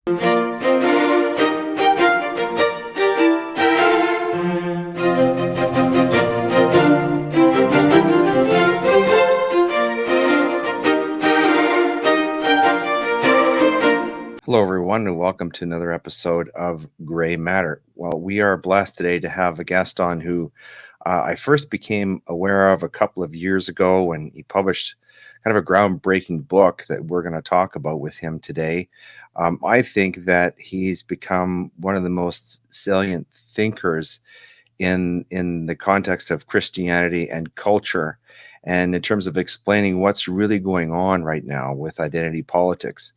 Hello, everyone, and welcome to another episode of Gray Matter. Well, we are blessed today to have a guest on who I first became aware of a couple of years ago when he published kind of a groundbreaking book that we're going to talk about with him today. I think that he's become one of the most salient thinkers in the context of Christianity and culture, and in terms of explaining what's really going on right now with identity politics.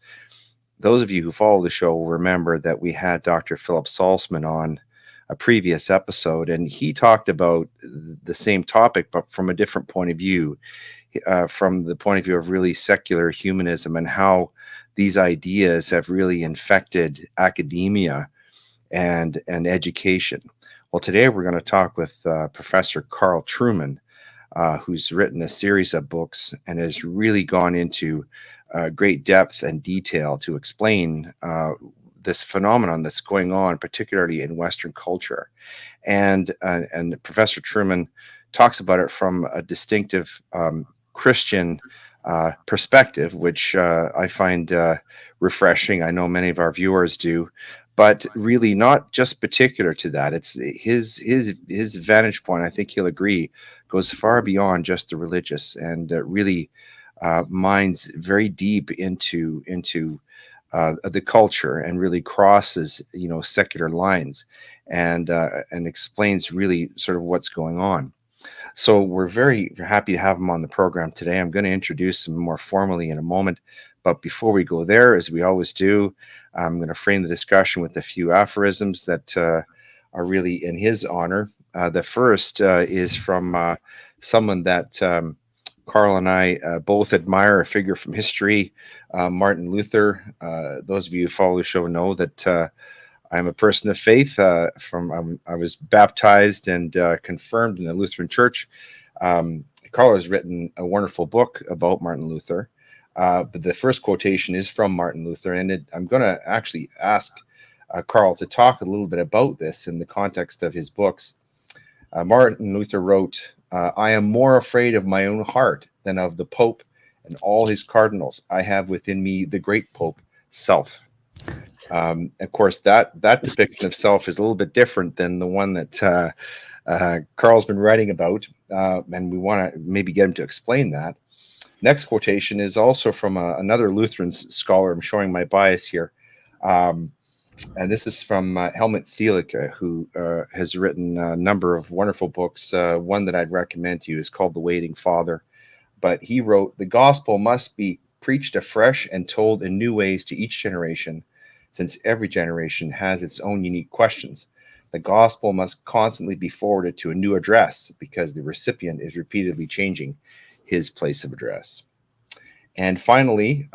Those of you who follow the show will remember that we had Dr. Philip Salzman on a previous episode, and he talked about the same topic, but from a different point of view, from the point of view of really secular humanism and how these ideas have really infected academia and education. Well, today we're going to talk with Professor Carl Trueman, who's written a series of books and has really gone into great depth and detail to explain this phenomenon that's going on, particularly in Western culture. And Professor Trueman talks about it from a distinctive Christian perspective, which I find refreshing. I know many of our viewers do, but really not just particular to that. It's his vantage point, I think he'll agree, goes far beyond just the religious, and really mines very deep into the culture, and really crosses secular lines, and explains really sort of what's going on. So we're very happy to have him on the program today. I'm going to introduce him more formally in a moment, but before we go there, as we always do, I'm going to frame the discussion with a few aphorisms that are really in his honor. The first is from someone that Carl and I both admire, a figure from history, Martin Luther. Those of you who follow the show know that I'm a person of faith. I was baptized and confirmed in the Lutheran Church. Carl has written a wonderful book about Martin Luther, but the first quotation is from Martin Luther, and I'm going to actually ask Carl to talk a little bit about this in the context of his books. Martin Luther wrote, "I am more afraid of my own heart than of the Pope and all his cardinals. I have within me the great Pope, self." Of course, that depiction of self is a little bit different than the one that Carl's been writing about, and we want to maybe get him to explain that. Next quotation is also from another Lutheran scholar. I'm showing my bias here. And this is from Helmut Thielicke, who has written a number of wonderful books. One that I'd recommend to you is called The Waiting Father. But he wrote, "The gospel must be preached afresh and told in new ways to each generation, since every generation has its own unique questions. The gospel must constantly be forwarded to a new address because the recipient is repeatedly changing his place of address." And finally,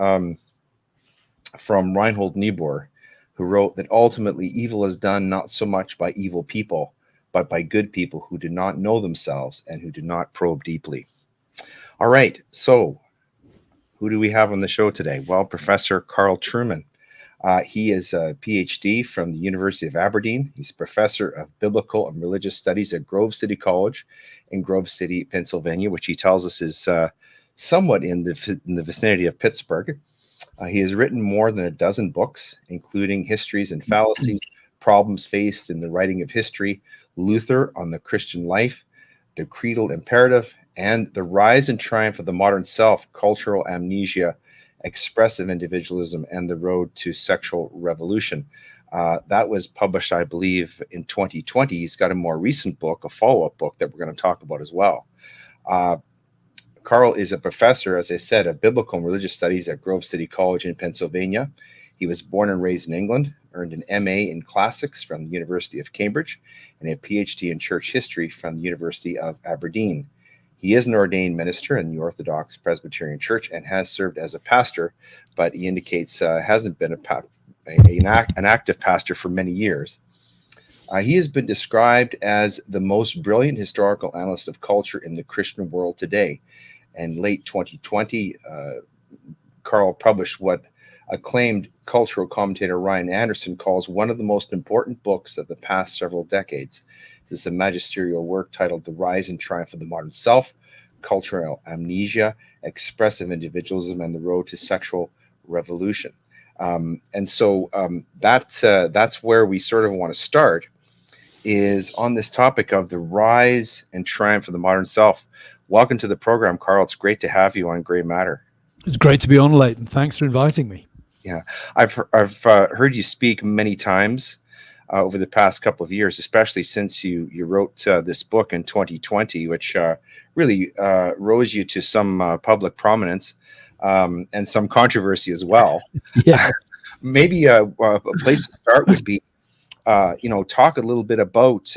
from Reinhold Niebuhr, who wrote that ultimately evil is done not so much by evil people, but by good people who do not know themselves and who do not probe deeply. All right, so who do we have on the show today? Well, Professor Carl Trueman. He is a PhD from the University of Aberdeen. He's professor of biblical and religious studies at Grove City College in Grove City, Pennsylvania, which he tells us is somewhat in the vicinity of Pittsburgh. He has written more than a dozen books, including Histories and Fallacies, Problems Faced in the Writing of History, Luther on the Christian Life, The Creedal Imperative, and The Rise and Triumph of the Modern Self, Cultural Amnesia, Expressive Individualism, and the Road to Sexual Revolution. That was published, I believe, in 2020. He's got a more recent book, a follow-up book that we're going to talk about as well. Carl is a professor, as I said, of biblical and religious studies at Grove City College in Pennsylvania. He was born and raised in England, earned an MA in classics from the University of Cambridge, and a PhD in church history from the University of Aberdeen. He is an ordained minister in the Orthodox Presbyterian Church and has served as a pastor, but he indicates hasn't been an active pastor for many years. He has been described as the most brilliant historical analyst of culture in the Christian world today. In late 2020, Carl published what acclaimed cultural commentator Ryan Anderson calls one of the most important books of the past several decades. This is a magisterial work titled The Rise and Triumph of the Modern Self, Cultural Amnesia, Expressive Individualism, and the Road to Sexual Revolution. That's where we sort of want to start, is on this topic of the rise and triumph of the modern self. Welcome to the program, Carl. It's great to have you on Grey Matter. It's great to be on, Leighton. Thanks for inviting me. Yeah, I've heard you speak many times over the past couple of years, especially since you wrote this book in 2020, which really rose you to some public prominence and some controversy as well. Yeah. Maybe a place to start would be, talk a little bit about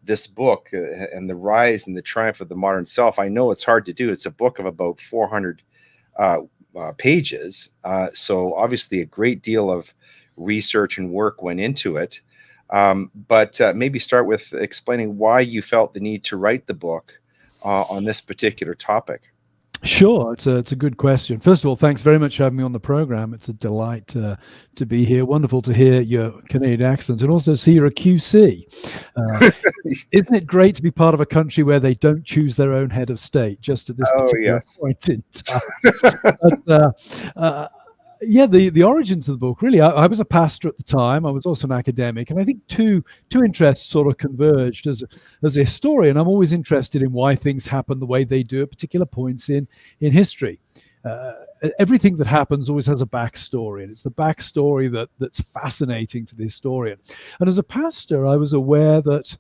this book and the rise and the triumph of the modern self. I know it's hard to do. It's a book of about 400 pages. So obviously a great deal of research and work went into it. But maybe start with explaining why you felt the need to write the book on this particular topic. Sure. It's a good question. First of all, thanks very much for having me on the program. It's a delight to be here. Wonderful to hear your Canadian accent and also see you're a QC. Isn't it great to be part of a country where they don't choose their own head of state just at this particular point in time? The origins of the book, really, I was a pastor at the time. I was also an academic, and I think two interests sort of converged. As a historian, I'm always interested in why things happen the way they do at particular points in history. Everything that happens always has a backstory, and it's the backstory that's fascinating to the historian. And as a pastor, I was aware that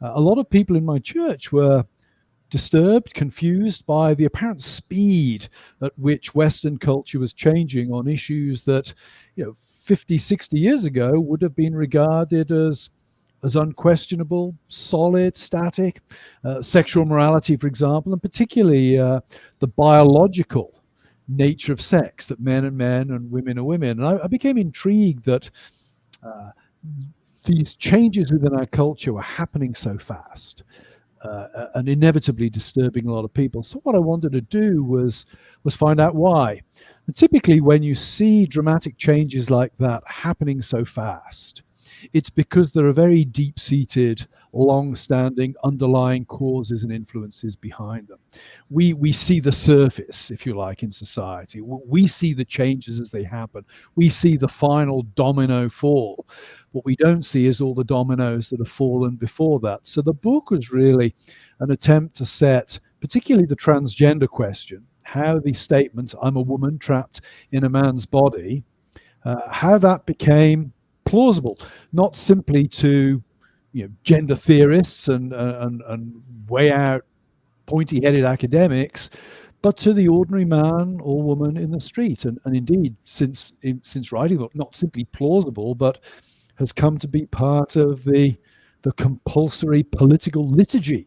a lot of people in my church were disturbed, confused by the apparent speed at which Western culture was changing on issues that, 50, 60 years ago would have been regarded as unquestionable, solid, static. Sexual morality, for example, and particularly the biological nature of sex, that men are men and women are women. And I became intrigued that these changes within our culture were happening so fast. And inevitably disturbing a lot of people. So what I wanted to do was find out why. And typically when you see dramatic changes like that happening so fast, it's because there are very deep-seated, long-standing, underlying causes and influences behind them. We see the surface, if you like, in society. We see the changes as they happen. We see the final domino fall. What we don't see is all the dominoes that have fallen before that. So the book was really an attempt to set, particularly the transgender question, how the statement, I'm a woman trapped in a man's body, how that became plausible, not simply to gender theorists and way out pointy-headed academics, but to the ordinary man or woman in the street. And indeed, since writing the book, not simply plausible, but has come to be part of the compulsory political liturgy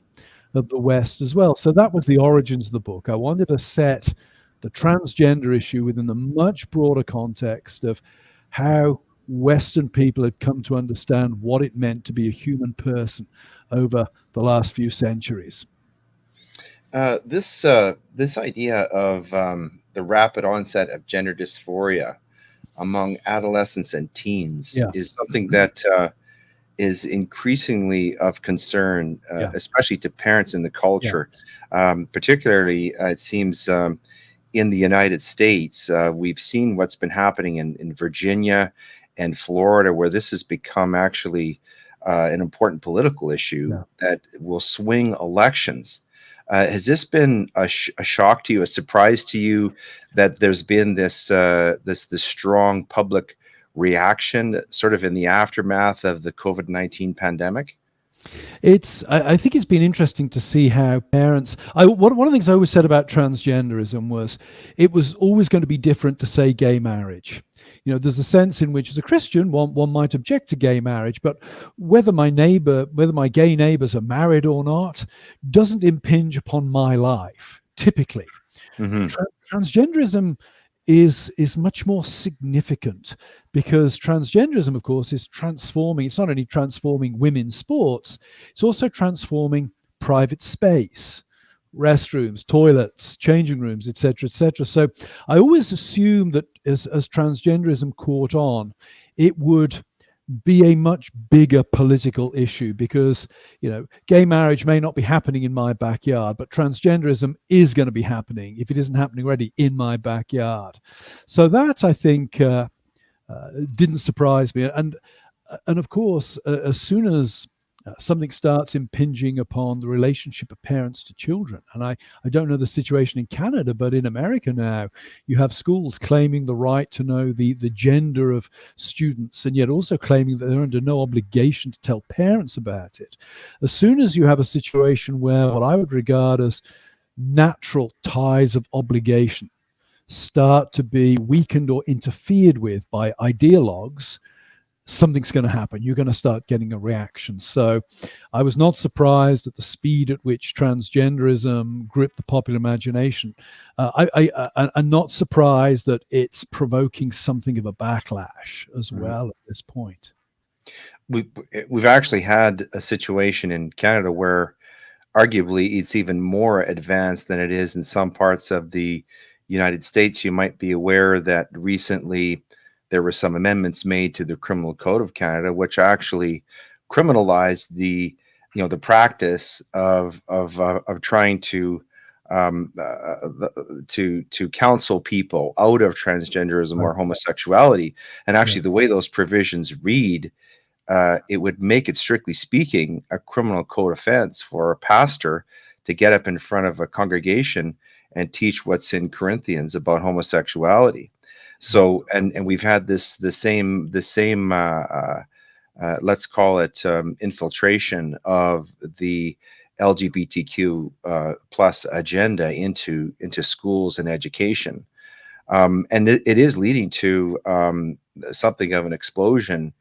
of the West as well. So that was the origins of the book. I wanted to set the transgender issue within the much broader context of how Western people had come to understand what it meant to be a human person over the last few centuries. This idea of the rapid onset of gender dysphoria among adolescents and teens is something that is increasingly of concern, especially to parents in the culture. Particularly, it seems in the United States, we've seen what's been happening in Virginia and Florida, where this has become actually an important political issue that will swing elections. Has this been a shock to you, a surprise to you, that there's been this strong public reaction sort of in the aftermath of the COVID-19 pandemic? I think it's been interesting to see how parents. One of the things I always said about transgenderism was it was always going to be different to, say, gay marriage. There's a sense in which, as a Christian, one might object to gay marriage, but whether my gay neighbors are married or not doesn't impinge upon my life, typically. Mm-hmm. Transgenderism is much more significant, because transgenderism, of course, is transforming. It's not only transforming women's sports, it's also transforming private space, restrooms, toilets, changing rooms, etc., etc. So I always assume that as transgenderism caught on, it would be a much bigger political issue, because, you know, gay marriage may not be happening in my backyard, but transgenderism is going to be happening, if it isn't happening already, in my backyard. So that, I think, didn't surprise me. And of course, as soon as something starts impinging upon the relationship of parents to children, and I don't know the situation in Canada, but in America now, you have schools claiming the right to know the gender of students, and yet also claiming that they're under no obligation to tell parents about it. As soon as you have a situation where what I would regard as natural ties of obligation start to be weakened or interfered with by ideologues, something's going to happen. You're going to start getting a reaction. So I was not surprised at the speed at which transgenderism gripped the popular imagination. I'm not surprised that it's provoking something of a backlash as well at this point. We've actually had a situation in Canada where arguably it's even more advanced than it is in some parts of the United States. You might be aware that recently there were some amendments made to the Criminal Code of Canada, which actually criminalized the practice of trying to counsel people out of transgenderism or homosexuality. And actually, the way those provisions read, it would make it, strictly speaking, a criminal code offense for a pastor to get up in front of a congregation and teach what's in Corinthians about homosexuality. So, and we've had the same let's call it infiltration of the LGBTQ plus agenda into schools and education, and it is leading to something of an explosion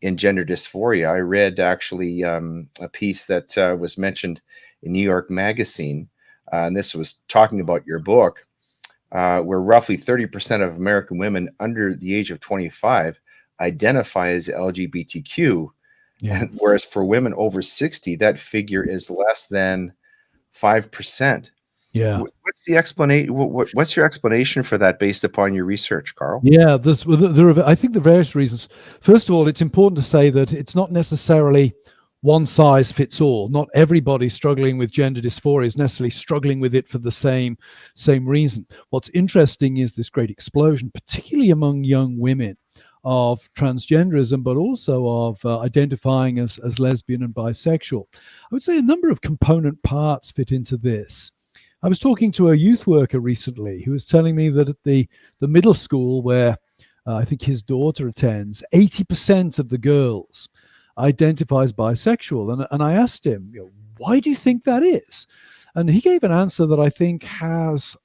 in gender dysphoria. I read actually a piece that was mentioned in New York Magazine, and this was talking about your book. Where roughly 30% of American women under the age of 25 identify as LGBTQ, and whereas for women over 60, that figure is less than 5%. Yeah. What's the explanation? What's your explanation for that based upon your research, Carl? Yeah, there are, I think, the various reasons. First of all, it's important to say that it's not necessarily one size fits all. Not everybody struggling with gender dysphoria is necessarily struggling with it for the same reason. What's interesting is this great explosion, particularly among young women, of transgenderism, but also of identifying as lesbian and bisexual. I would say a number of component parts fit into this. I was talking to a youth worker recently who was telling me that at the middle school where I think his daughter attends, 80% of the girls identify as bisexual. And I asked him, why do you think that is? And he gave an answer that I think has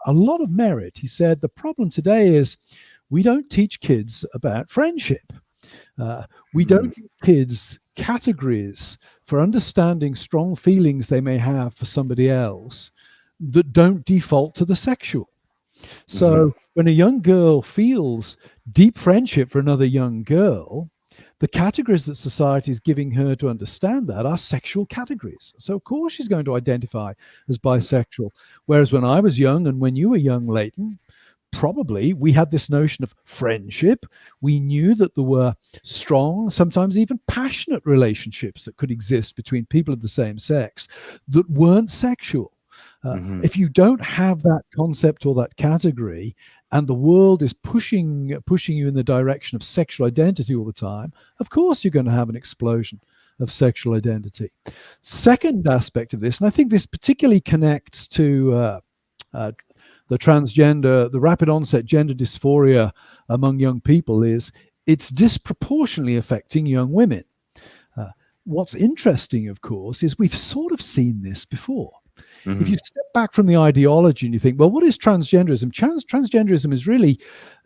a lot of merit. He said, the problem today is we don't teach kids about friendship. We don't give kids categories for understanding strong feelings they may have for somebody else that don't default to the sexual. So when a young girl feels deep friendship for another young girl, the categories that society is giving her to understand that are sexual categories. So of course she's going to identify as bisexual. Whereas when I was young and when you were young, Leighton, probably we had this notion of friendship. We knew that there were strong, sometimes even passionate relationships that could exist between people of the same sex that weren't sexual. If you don't have that concept or that category, and the world is pushing you in the direction of sexual identity all the time, of course you're going to have an explosion of sexual identity. Second aspect of this, and I think this particularly connects to the rapid onset gender dysphoria among young people, is it's disproportionately affecting young women. What's interesting, of course, is we've sort of seen this before. If you step back from the ideology and you think, well, what is transgenderism? Transgenderism is really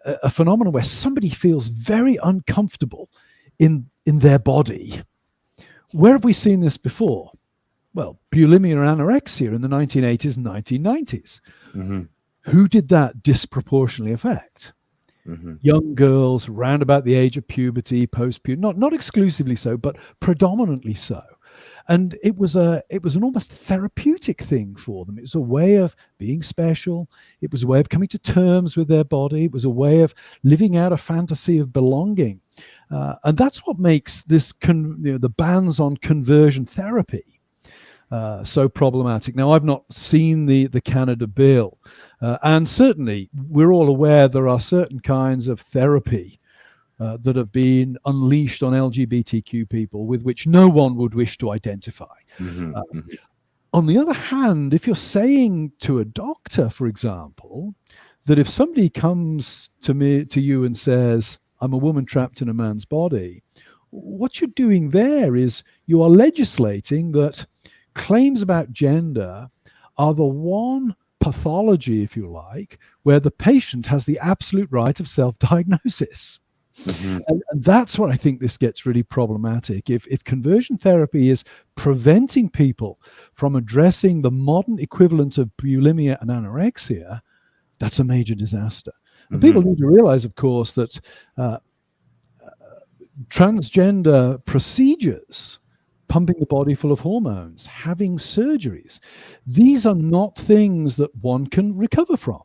a phenomenon where somebody feels very uncomfortable in their body. Where have we seen this before? Well, bulimia and anorexia in the 1980s and 1990s. Who did that disproportionately affect? Young girls round about the age of puberty, post-puberty, not exclusively so, but predominantly so. And it was an almost therapeutic thing for them. It was a way of being special. It was a way of coming to terms with their body. It was a way of living out a fantasy of belonging. And that's what makes this the bans on conversion therapy so problematic. Now, I've not seen the Canada bill, and certainly we're all aware there are certain kinds of therapy that have been unleashed on LGBTQ people with which no one would wish to identify. On the other hand, if you're saying to a doctor, for example, that if somebody comes to you and says, I'm a woman trapped in a man's body, what you're doing there is you are legislating that claims about gender are the one pathology, if you like, where the patient has the absolute right of self-diagnosis. And that's what I think this gets really problematic. If conversion therapy is preventing people from addressing the modern equivalent of bulimia and anorexia, that's a major disaster. And people need to realize, of course, that transgender procedures, pumping the body full of hormones, having surgeries, these are not things that one can recover from.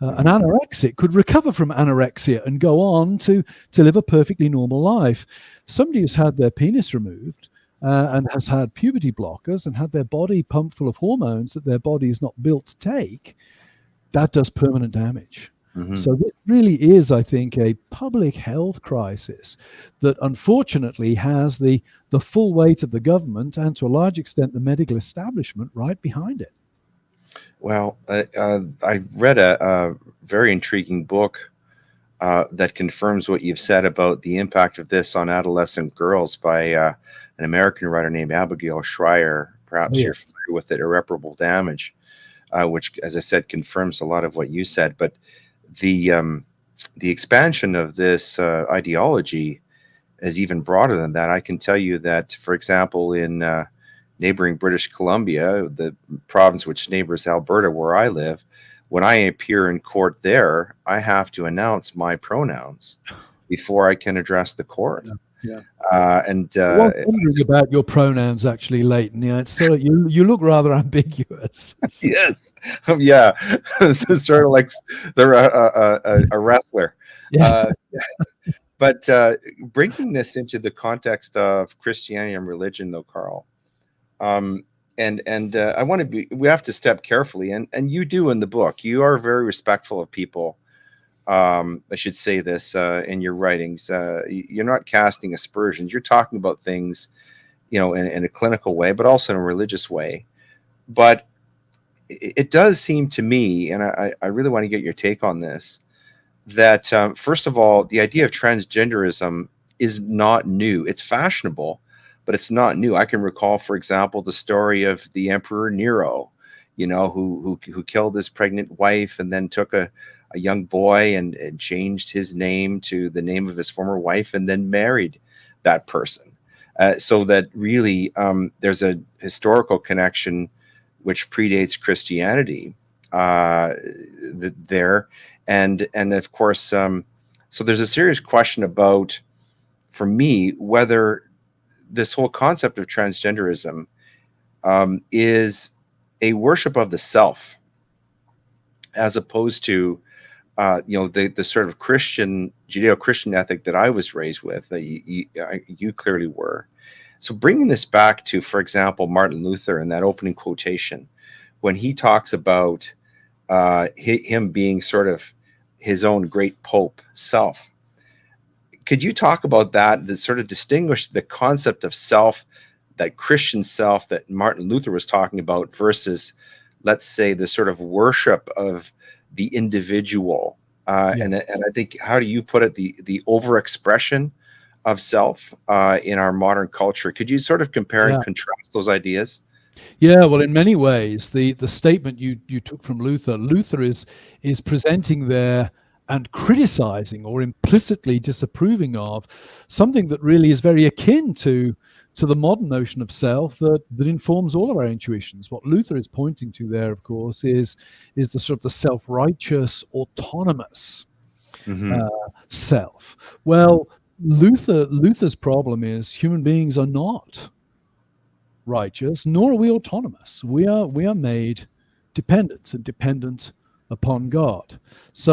An anorexic could recover from anorexia and go on to live a perfectly normal life. Somebody who's had their penis removed and has had puberty blockers and had their body pumped full of hormones that their body is not built to take, that does permanent damage. So this really is, I think, a public health crisis that unfortunately has the full weight of the government and to a large extent the medical establishment right behind it. Well, I read a very intriguing book that confirms what you've said about the impact of this on adolescent girls by an American writer named Abigail Shrier. Perhaps you're familiar with it, Irreparable Damage, which, as I said, confirms a lot of what you said. But the expansion of this ideology is even broader than that. I can tell you that, for example, in neighboring British Columbia, the province which neighbors Alberta, where I live, when I appear in court there, I have to announce my pronouns before I can address the court. I'm wondering about your pronouns, actually, Leighton. Yeah, it's sort of, you look rather ambiguous. Yes, yeah, it's sort of like they're a wrestler. But bringing this into the context of Christianity and religion, though, Carl, and I want to be. We have to step carefully, and you do in the book. You are very respectful of people. I should say this in your writings. You're not casting aspersions. You're talking about things, in a clinical way, but also in a religious way. But it does seem to me, and I really want to get your take on this, that first of all, the idea of transgenderism is not new. It's fashionable, but it's not new. I can recall, for example, the story of the Emperor Nero, who killed his pregnant wife and then took a young boy and changed his name to the name of his former wife and then married that person. So that really there's a historical connection which predates Christianity there. And of course, so there's a serious question about, for me, whether this whole concept of transgenderism is a worship of the self, as opposed to the sort of Judeo-Christian ethic that I was raised with, that you clearly were. So bringing this back to, for example, Martin Luther in that opening quotation, when he talks about him being sort of his own great pope self, could you talk about that sort of distinguish the concept of self, that Christian self that Martin Luther was talking about, versus, let's say, the sort of worship of the individual, and I think, how do you put it, the overexpression of self in our modern culture? Could you sort of compare and contrast those ideas? Yeah, well, in many ways, the statement you took from Luther is presenting there and criticizing or implicitly disapproving of something that really is very akin to the modern notion of self that informs all of our intuitions. What Luther is pointing to there, of course, is the sort of the self-righteous, autonomous self. Well, Luther's problem is human beings are not righteous, nor are we autonomous. We are made dependent upon God. So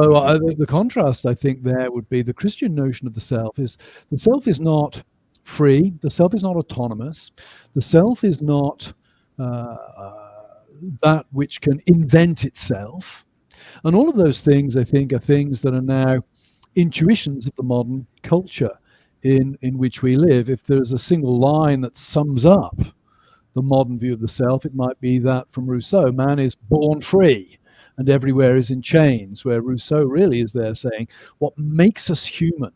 the contrast, I think, there would be the Christian notion of the self is not free, the self is not autonomous, the self is not that which can invent itself. And all of those things, I think, are things that are now intuitions of the modern culture in which we live. If there's a single line that sums up the modern view of the self, it might be that from Rousseau: man is born free and everywhere is in chains, where Rousseau really is there saying what makes us human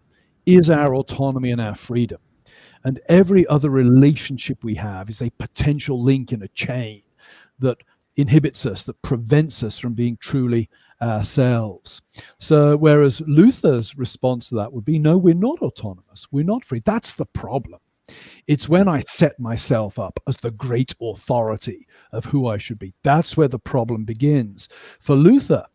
is our autonomy and our freedom. And every other relationship we have is a potential link in a chain that inhibits us, that prevents us from being truly ourselves. So whereas Luther's response to that would be, no, we're not autonomous, we're not free. That's the problem. It's when I set myself up as the great authority of who I should be. That's where the problem begins. For Luther,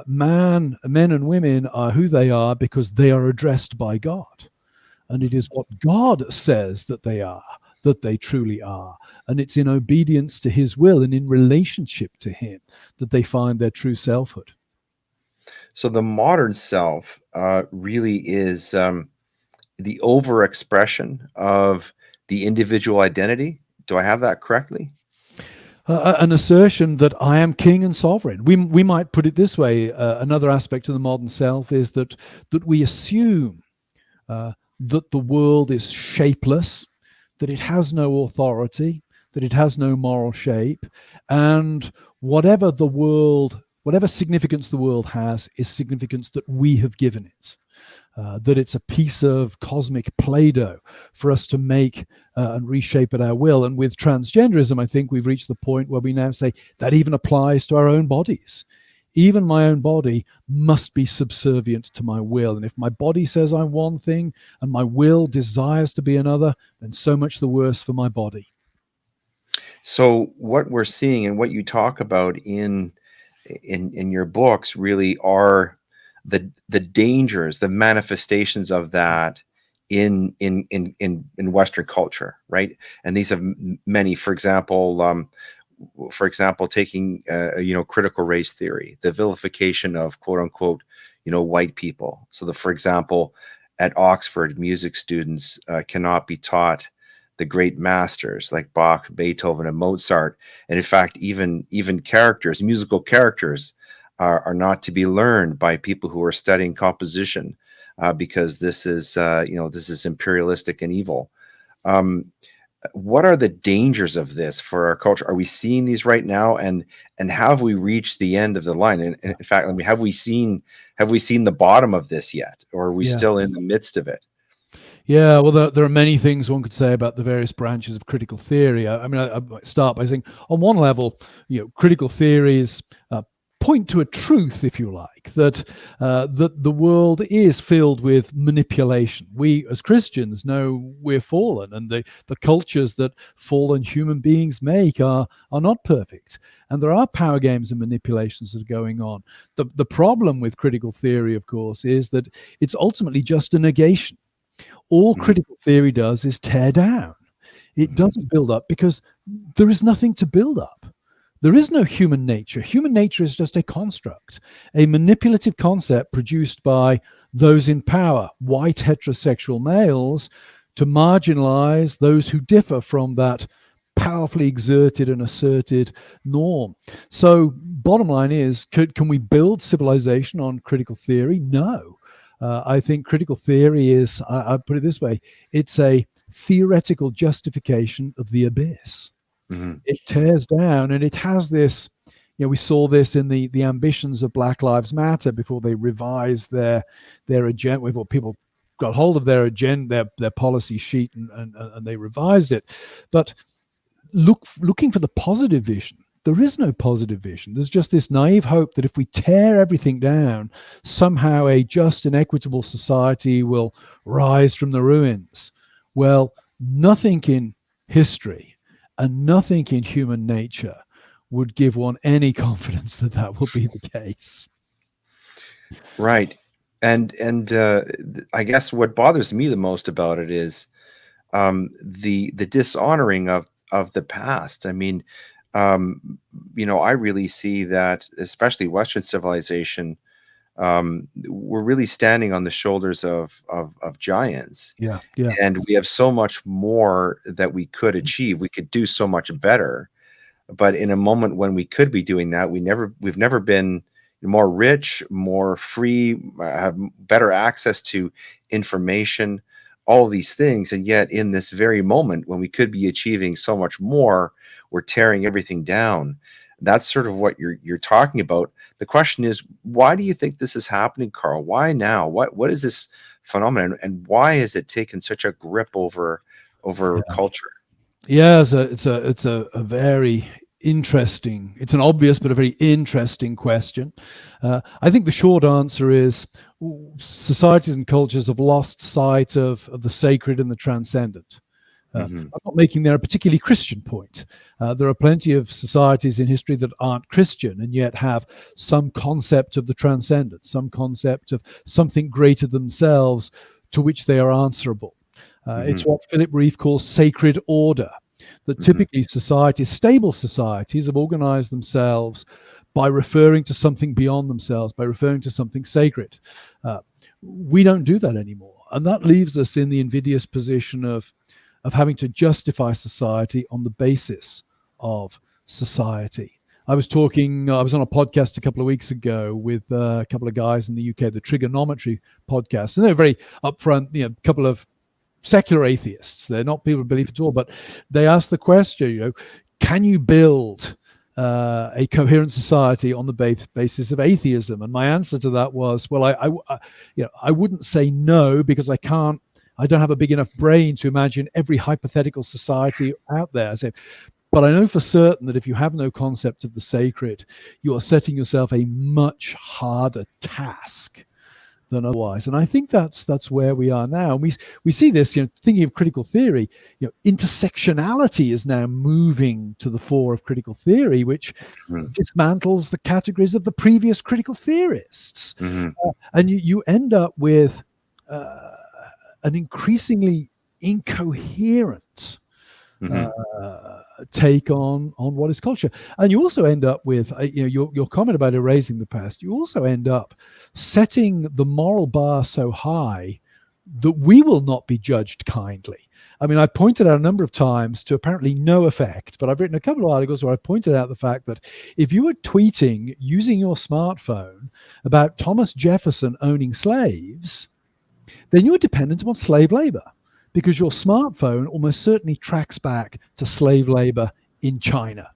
men and women are who they are because they are addressed by God. And it is what God says that they are, that they truly are. And it's in obedience to his will and in relationship to him that they find their true selfhood. So the modern self really is the overexpression of the individual identity. Do I have that correctly? An assertion that I am king and sovereign. We might put it this way. Another aspect of the modern self is that we assume that the world is shapeless, that it has no authority, that it has no moral shape, and whatever significance the world has is significance that we have given it. That it's a piece of cosmic Play-Doh for us to make and reshape at our will. And with transgenderism, I think we've reached the point where we now say that even applies to our own bodies. Even my own body must be subservient to my will. And if my body says I'm one thing and my will desires to be another, then so much the worse for my body. So what we're seeing and what you talk about in your books really are the dangers, the manifestations of that in Western culture, right? And these have many. For example, taking critical race theory, the vilification of quote unquote white people. So for example, at Oxford, music students cannot be taught the great masters like Bach, Beethoven, and Mozart. And in fact, even characters, musical characters, are not to be learned by people who are studying composition, because this is imperialistic and evil. What are the dangers of this for our culture? Are we seeing these right now, and have we reached the end of the line? And in fact, have we seen the bottom of this yet, or are we still in the midst of it? Yeah, well, there are many things one could say about the various branches of critical theory. I might start by saying, on one level, critical theories point to a truth, if you like, that the world is filled with manipulation. We, as Christians, know we're fallen, and the cultures that fallen human beings make are not perfect. And there are power games and manipulations that are going on. The problem with critical theory, of course, is that it's ultimately just a negation. All critical theory does is tear down. It doesn't build up, because there is nothing to build up. There is no human nature. Human nature is just a construct, a manipulative concept produced by those in power, white heterosexual males, to marginalize those who differ from that powerfully exerted and asserted norm. So bottom line is, can we build civilization on critical theory? No. I think critical theory is, I'd put it this way, it's a theoretical justification of the abyss. It tears down, and it has this, we saw this in the ambitions of Black Lives Matter before they revised their agenda. Well, people got hold of their agenda, their policy sheet, and they revised it. But looking for the positive vision, there is no positive vision. There's just this naive hope that if we tear everything down, somehow a just and equitable society will rise from the ruins. Well, nothing in history and nothing in human nature would give one any confidence that that will be the case. Right. And I guess what bothers me the most about it is the dishonoring of the past. I mean, I really see that, especially Western civilization, we're really standing on the shoulders of giants, Yeah, yeah, and we have so much more that we could achieve. We could do so much better, but in a moment when we could be doing that, we've never been more rich, more free, have better access to information, all of these things. And yet in this very moment when we could be achieving so much more, we're tearing everything down. That's sort of what you're talking about. The question is, why do you think this is happening, Carl? Why now? What is this phenomenon, and why has it taken such a grip over yeah. culture? Yeah, it's a very interesting. It's an obvious but a very interesting question. I think the short answer is societies and cultures have lost sight of the sacred and the transcendent. I'm not making there a particularly Christian point. There are plenty of societies in history that aren't Christian and yet have some concept of the transcendent, some concept of something greater themselves to which they are answerable. It's what Philip Reeve calls sacred order, that typically societies, stable societies, have organized themselves by referring to something beyond themselves, by referring to something sacred. We don't do that anymore. And that leaves us in the invidious position of having to justify society on the basis of society. I was on a podcast a couple of weeks ago with a couple of guys in the UK, the Trigonometry podcast, and they're very upfront, a couple of secular atheists. They're not people who believe at all, but they asked the question, can you build a coherent society on the basis of atheism? And my answer to that was, well, I wouldn't say no, because I don't have a big enough brain to imagine every hypothetical society out there. But I know for certain that if you have no concept of the sacred, you are setting yourself a much harder task than otherwise. And I think that's where we are now. And we see this, thinking of critical theory, intersectionality is now moving to the fore of critical theory, which dismantles the categories of the previous critical theorists. And you end up with an increasingly incoherent take on what is culture. And you also end up with your comment about erasing the past. You also end up setting the moral bar so high that we will not be judged kindly. I mean, I pointed out a number of times to apparently no effect, but I've written a couple of articles where I pointed out the fact that if you were tweeting using your smartphone about Thomas Jefferson owning slaves, then you're dependent upon slave labor, because your smartphone almost certainly tracks back to slave labor in China.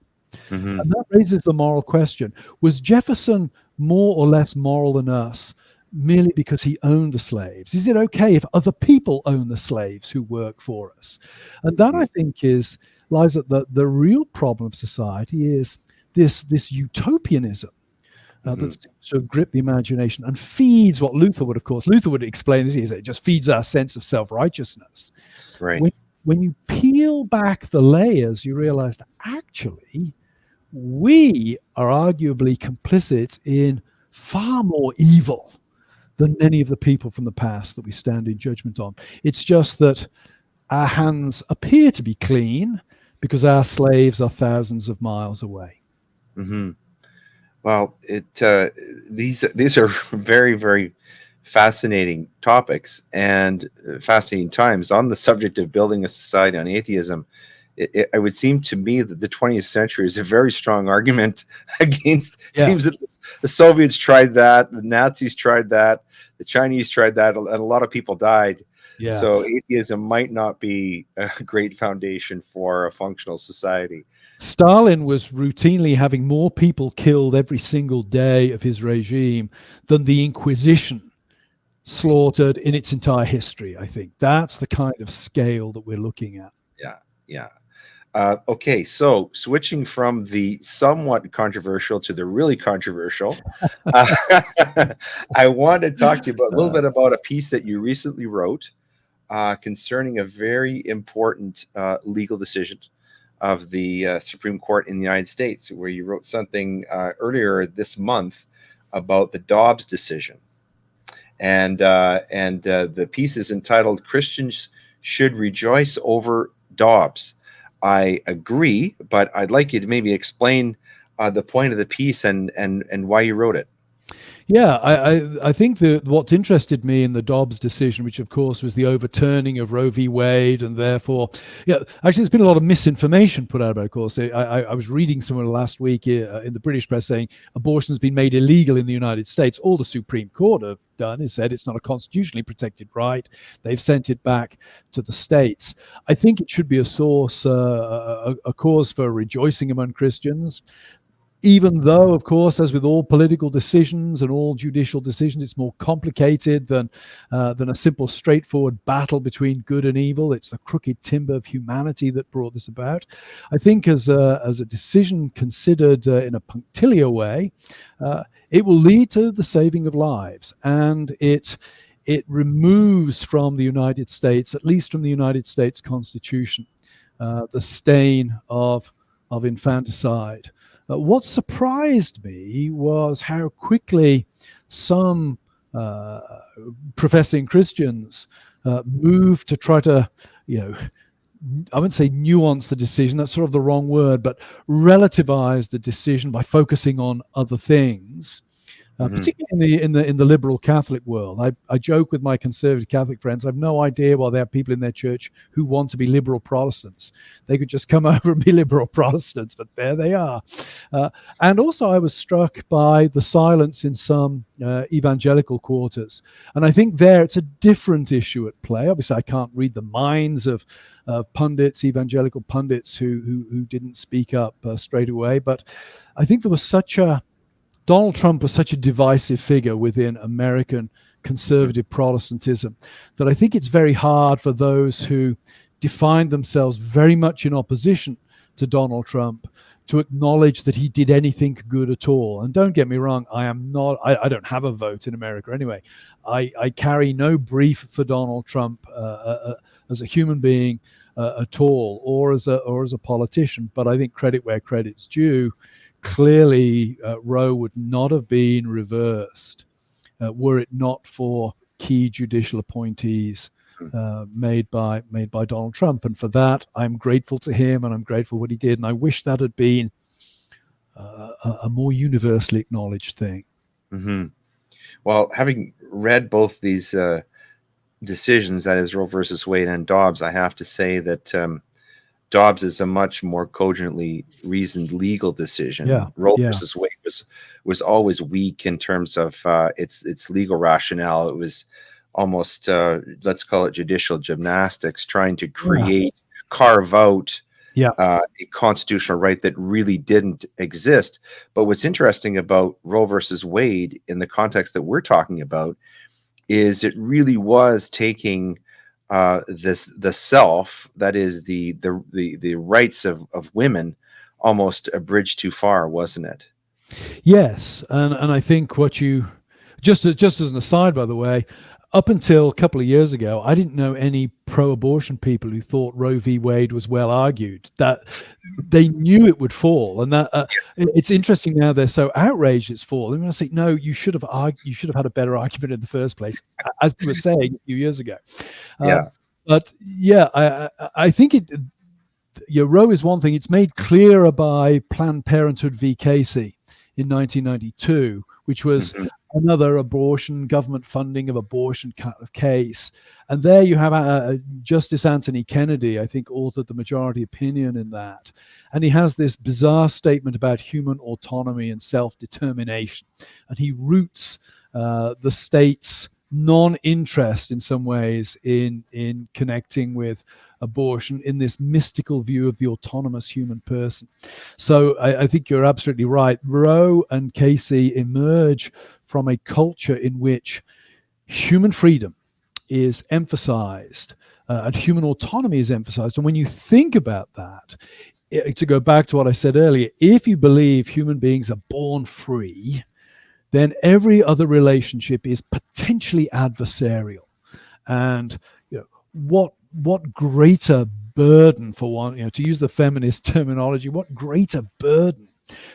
And that raises the moral question. Was Jefferson more or less moral than us merely because he owned the slaves? Is it okay if other people own the slaves who work for us? And that, I think, lies at the real problem of society, is this utopianism that seems to have gripped the imagination and feeds what Luther would explain this. It just feeds our sense of self-righteousness. Right. When you peel back the layers, you realize that actually we are arguably complicit in far more evil than many of the people from the past that we stand in judgment on. It's just that our hands appear to be clean because our slaves are thousands of miles away. Well, these are very, very fascinating topics and fascinating times. On the subject of building a society on atheism, it would seem to me that the 20th century is a very strong argument against. Yeah. Seems that the Soviets tried that, the Nazis tried that, the Chinese tried that, and a lot of people died. Yeah. So atheism might not be a great foundation for a functional society. Stalin was routinely having more people killed every single day of his regime than the Inquisition slaughtered in its entire history. I think that's the kind of scale that we're looking at. Yeah. Okay, so switching from the somewhat controversial to the really controversial, I want to talk to you about a little bit about a piece that you recently wrote concerning a very important legal decision of the Supreme Court in the United States, where you wrote something earlier this month about the Dobbs decision. And the piece is entitled "Christians Should Rejoice Over Dobbs." I agree, but I'd like you to maybe explain the point of the piece and why you wrote it. Yeah, I think that what's interested me in the Dobbs decision, which of course was the overturning of Roe v. Wade, and therefore, yeah, actually there's been a lot of misinformation put out about it, of course. I was reading somewhere last week in the British press saying abortion has been made illegal in the United States. All the Supreme Court have done is said it's not a constitutionally protected right. They've sent it back to the states. I think it should be a source, a cause for rejoicing among Christians. Even though, of course, as with all political decisions and all judicial decisions, it's more complicated than a simple, straightforward battle between good and evil. It's the crooked timber of humanity that brought this about. I think as a decision considered in a punctiliar way, it will lead to the saving of lives, and it removes from the United States, at least from the United States Constitution, the stain of infanticide. What surprised me was how quickly some professing Christians moved to try to, I wouldn't say nuance the decision, that's sort of the wrong word, but relativize the decision by focusing on other things. Particularly in the liberal Catholic world. I joke with my conservative Catholic friends, I've no idea why they have people in their church who want to be liberal Protestants. They could just come over and be liberal Protestants, but there they are. And also I was struck by the silence in some evangelical quarters. And I think there it's a different issue at play. Obviously, I can't read the minds of pundits, evangelical pundits who didn't speak up straight away. But I think there was Donald Trump was such a divisive figure within American conservative Protestantism that I think it's very hard for those who define themselves very much in opposition to Donald Trump to acknowledge that he did anything good at all. And don't get me wrong, I don't have a vote in America anyway. I carry no brief for Donald Trump as a human being at all, or as a politician. But I think credit where credit's due. Clearly, Roe would not have been reversed were it not for key judicial appointees made by Donald Trump. And for that, I'm grateful to him, and I'm grateful for what he did. And I wish that had been a more universally acknowledged thing. Mm-hmm. Well, having read both these decisions, that is Roe versus Wade and Dobbs, I have to say that Dobbs is a much more cogently reasoned legal decision. Yeah, Roe versus Wade was always weak in terms of its legal rationale. It was almost let's call it judicial gymnastics, trying to carve out a constitutional right that really didn't exist. But what's interesting about Roe versus Wade in the context that we're talking about is it really was taking the self, that is the rights of women, almost a bridge too far, wasn't it? Yes, and I think what you just as an aside, by the way, up until a couple of years ago, I didn't know any pro-abortion people who thought Roe v. Wade was well argued. That they knew it would fall, and that it's interesting now they're so outraged it's fallen. I say, no, you should have had a better argument in the first place, as we were saying a few years ago. But yeah, I think Roe is one thing. It's made clearer by Planned Parenthood v. Casey in 1992, which was another abortion, government funding of abortion kind of case. And there you have Justice Anthony Kennedy, I think, authored the majority opinion in that. And he has this bizarre statement about human autonomy and self-determination. And he roots the state's non-interest in some ways in connecting with abortion in this mystical view of the autonomous human person. So I think you're absolutely right. Roe and Casey emerge from a culture in which human freedom is emphasized and human autonomy is emphasized. And when you think about that, to go back to what I said earlier, if you believe human beings are born free, then every other relationship is potentially adversarial. And what greater burden for one, to use the feminist terminology, what greater burden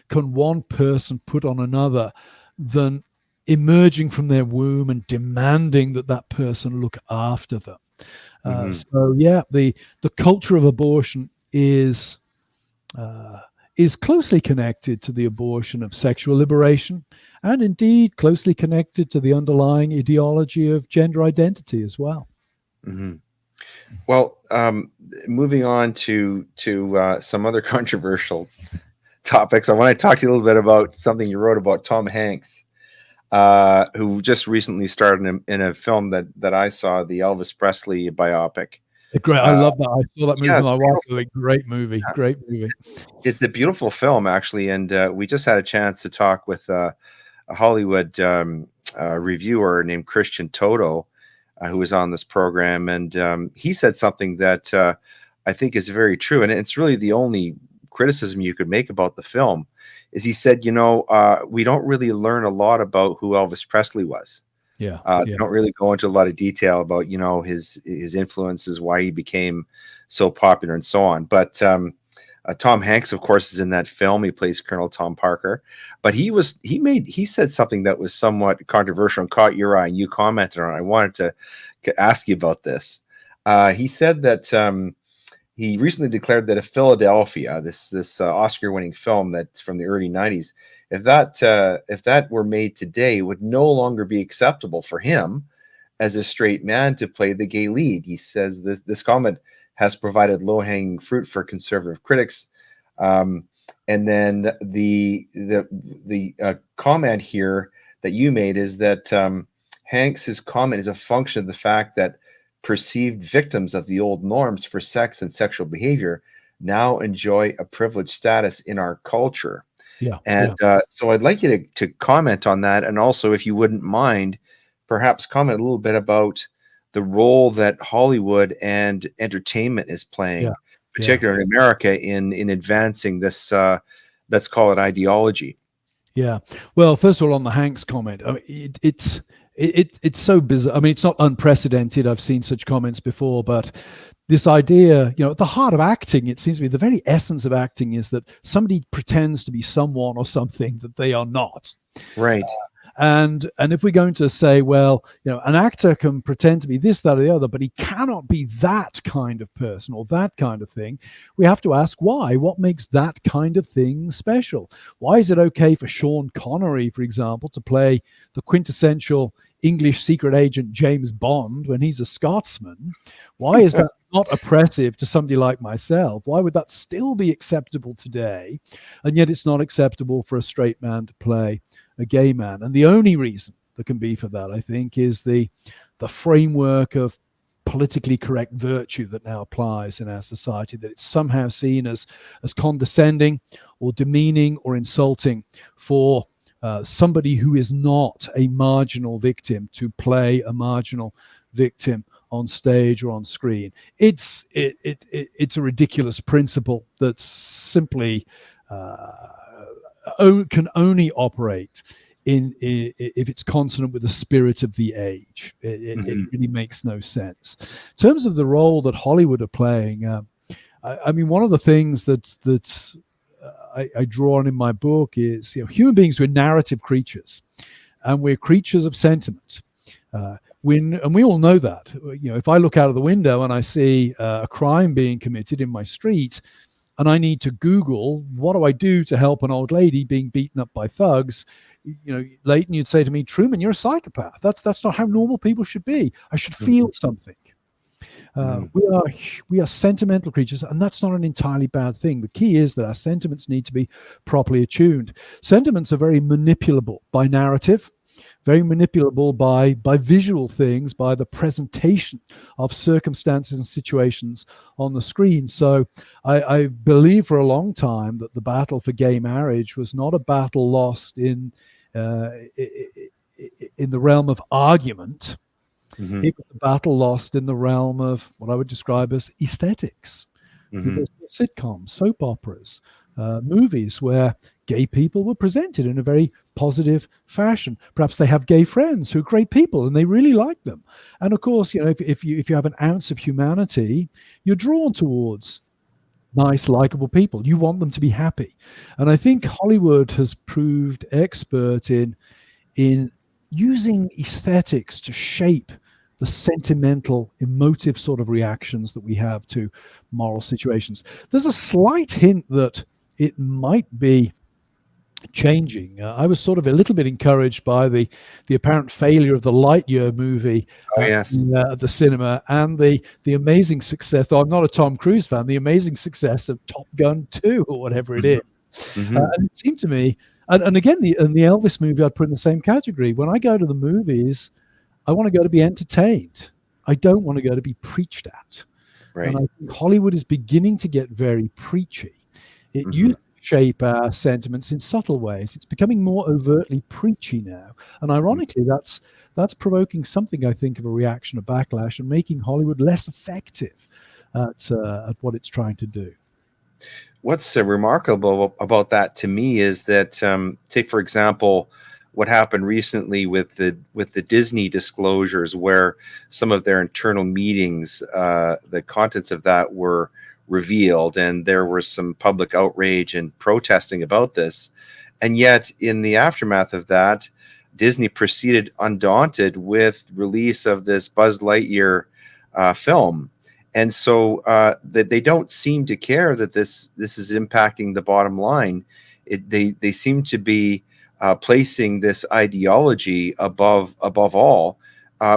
can one person put on another than emerging from their womb and demanding that person look after them? So yeah, the culture of abortion is uh, is closely connected to the abortion of sexual liberation, and indeed closely connected to the underlying ideology of gender identity as well. Mm-hmm. Well, moving on to some other controversial topics, I want to talk to you a little bit about something you wrote about Tom Hanks, who just recently starred in a film that I saw, the Elvis Presley biopic. Great, I love that. I saw that movie Yeah, with my wife. It was a great movie. Great movie. It's a beautiful film, actually, and we just had a chance to talk with a Hollywood reviewer named Christian Toto, who was on this program, and he said something that I think is very true, and it's really the only criticism you could make about the film. Is he said, we don't really learn a lot about who Elvis Presley was. Yeah, They don't really go into a lot of detail about his influences, why he became so popular, and so on. But Tom Hanks, of course, is in that film. He plays Colonel Tom Parker. But he said something that was somewhat controversial and caught your eye, and you commented on it. I wanted to ask you about this. He said that he recently declared that if Philadelphia, this Oscar-winning film that's from the early '90s, if that were made today, it would no longer be acceptable for him as a straight man to play the gay lead. He says this comment has provided low-hanging fruit for conservative critics. And then the comment here that you made is that Hanks's comment is a function of the fact that perceived victims of the old norms for sex and sexual behavior now enjoy a privileged status in our culture. yeah. And so I'd like you to comment on that, and also, if you wouldn't mind, perhaps comment a little bit about the role that Hollywood and entertainment is playing, particularly in America, in advancing this, let's call it, ideology. Yeah. Well, first of all, on the Hanks comment, I mean, it's so bizarre. I mean, it's not unprecedented. I've seen such comments before, but this idea, at the heart of acting, it seems to be the very essence of acting is that somebody pretends to be someone or something that they are not. Right. And if we're going to say, well, an actor can pretend to be this, that, or the other, but he cannot be that kind of person or that kind of thing, we have to ask why. What makes that kind of thing special? Why is it okay for Sean Connery, for example, to play the quintessential English secret agent James Bond when he's a Scotsman? Why is that not oppressive to somebody like myself? Why would that still be acceptable today? And yet it's not acceptable for a straight man to play a gay man. And the only reason there can be for that, I think, is the framework of politically correct virtue that now applies in our society, that it's somehow seen as condescending or demeaning or insulting for somebody who is not a marginal victim to play a marginal victim on stage or on screen. It's a ridiculous principle that simply can only operate if it's consonant with the spirit of the age. It really makes no sense. In terms of the role that Hollywood are playing, I mean, one of the things that I draw on in my book is, human beings, we're narrative creatures, and we're creatures of sentiment. And we all know that. If I look out of the window and I see a crime being committed in my street, and I need to Google, what do I do to help an old lady being beaten up by thugs? Leighton, you'd say to me, Trueman, you're a psychopath. That's not how normal people should be. I should feel something. We are sentimental creatures, and that's not an entirely bad thing. The key is that our sentiments need to be properly attuned. Sentiments are very manipulable by narrative, very manipulable by visual things, by the presentation of circumstances and situations on the screen. So I believe for a long time that the battle for gay marriage was not a battle lost in the realm of argument. It was a battle lost in the realm of what I would describe as aesthetics. Sitcoms, soap operas, movies where gay people were presented in a very positive fashion. Perhaps they have gay friends who are great people and they really like them. And of course, if you have an ounce of humanity, you're drawn towards nice, likable people. You want them to be happy. And I think Hollywood has proved expert in using aesthetics to shape the sentimental, emotive sort of reactions that we have to moral situations. There's a slight hint that it might be changing. I was sort of a little bit encouraged by the apparent failure of the Lightyear movie Oh, yes. at the cinema, and the amazing success, though I'm not a Tom Cruise fan, the amazing success of Top Gun 2 or whatever it is. And it seemed to me, and again, the Elvis movie I'd put in the same category. When I go to the movies, I want to go to be entertained. I don't want to go to be preached at. Right. And I think Hollywood is beginning to get very preachy. It used to shape our sentiments in subtle ways. It's becoming more overtly preachy now. And ironically, that's provoking something, I think, of a reaction, a backlash, and making Hollywood less effective at what it's trying to do. What's remarkable about that to me is that, take for example, what happened recently with the Disney disclosures, where some of their internal meetings, the contents of that were revealed, and there was some public outrage and protesting about this. And yet, in the aftermath of that, Disney proceeded undaunted with release of this Buzz Lightyear film. And so that they don't seem to care that this is impacting the bottom line. They seem to be placing this ideology above all,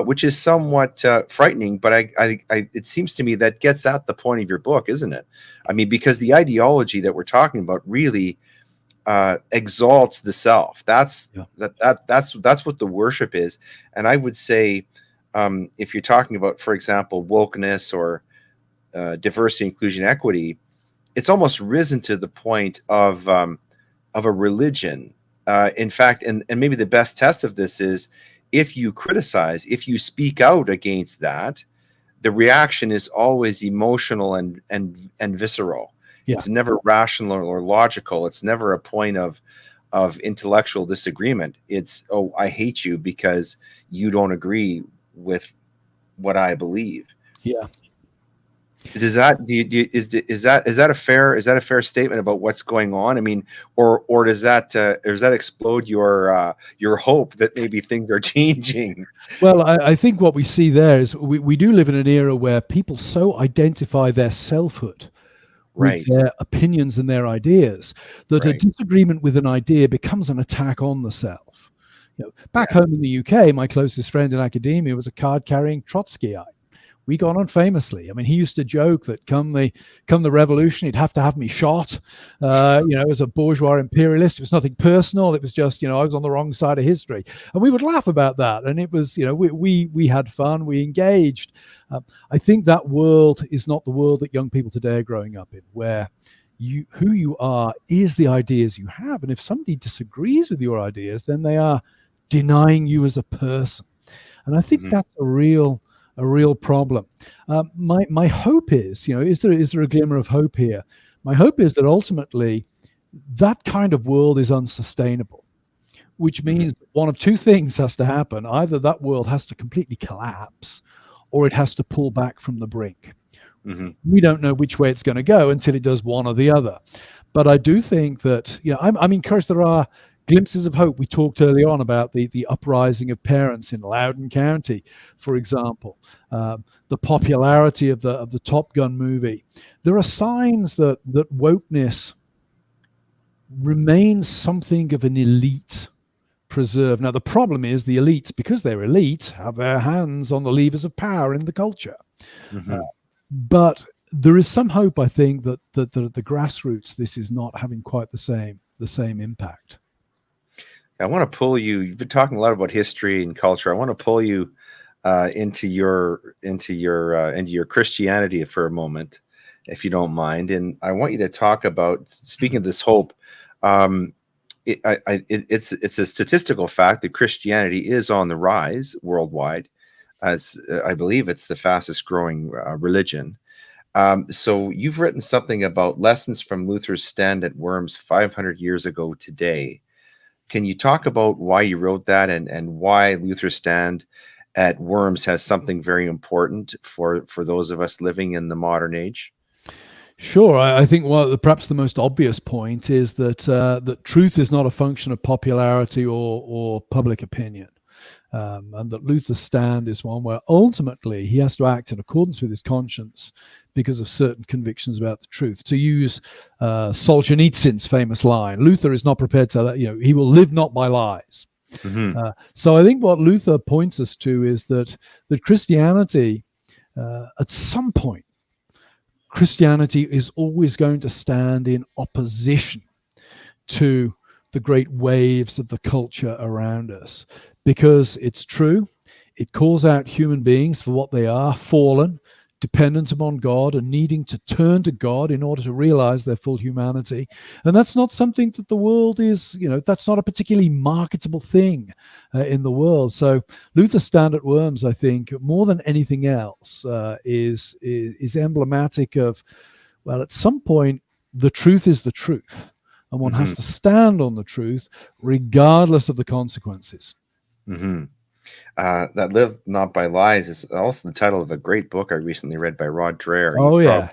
which is somewhat frightening. But it seems to me that gets at the point of your book, isn't it? I mean, because the ideology that we're talking about really exalts the self. That's what the worship is. And I would say, if you're talking about, for example, wokeness or diversity, inclusion, equity, it's almost risen to the point of a religion. In fact, and maybe the best test of this is if you criticize, if you speak out against that, the reaction is always emotional and visceral. Yeah. It's never rational or logical. It's never a point of intellectual disagreement. It's, oh, I hate you because you don't agree with what I believe. Yeah. Is that a fair statement about what's going on? I mean, or does that explode your hope that maybe things are changing? Well, I think what we see there is we do live in an era where people so identify their selfhood with their opinions and their ideas that a disagreement with an idea becomes an attack on the self. You know, back home in the UK, my closest friend in academia was a card-carrying Trotskyite. We got on famously. I mean, he used to joke that come the revolution, he'd have to have me shot. As a bourgeois imperialist, it was nothing personal. It was just, I was on the wrong side of history, and we would laugh about that. And it was, we had fun, we engaged. I think that world is not the world that young people today are growing up in, where who you are is the ideas you have, and if somebody disagrees with your ideas, then they are denying you as a person. And I think that's a real problem. My hope is, is there a glimmer of hope here? My hope is that ultimately that kind of world is unsustainable, which means one of two things has to happen. Either that world has to completely collapse, or it has to pull back from the brink. We don't know which way it's going to go until it does one or the other. But I do think that, I'm encouraged there are glimpses of hope. We talked early on about the uprising of parents in Loudoun County, for example, the popularity of the Top Gun movie. There are signs that wokeness remains something of an elite preserve. Now, the problem is the elites, because they're elite, have their hands on the levers of power in the culture. But there is some hope, I think, that the grassroots, this is not having quite the same impact. I want to pull you. You've been talking a lot about history and culture. I want to pull you into your Christianity for a moment, if you don't mind. And I want you to talk about, speaking of this hope. It's a statistical fact that Christianity is on the rise worldwide, as I believe it's the fastest growing religion. So you've written something about lessons from Luther's stand at Worms 500 years ago today. Can you talk about why you wrote that and why Luther's stand at Worms has something very important for those of us living in the modern age? Sure. I think perhaps the most obvious point is that that truth is not a function of popularity or public opinion. and that Luther's stand is one where ultimately he has to act in accordance with his conscience because of certain convictions about the truth. To use Solzhenitsyn's famous line, Luther is not prepared to, he will live not by lies. So I think what Luther points us to is that Christianity, at some point, Christianity is always going to stand in opposition to the great waves of the culture around us, because it's true. It calls out human beings for what they are, fallen, dependent upon God, and needing to turn to God in order to realize their full humanity. And that's not something that the world is, that's not a particularly marketable thing in the world. So Luther's stand at Worms, I think, more than anything else, is emblematic of, well, at some point, the truth is the truth. And one has to stand on the truth regardless of the consequences. That Live Not by Lies is also the title of a great book I recently read by Rod Dreher. Oh, yeah.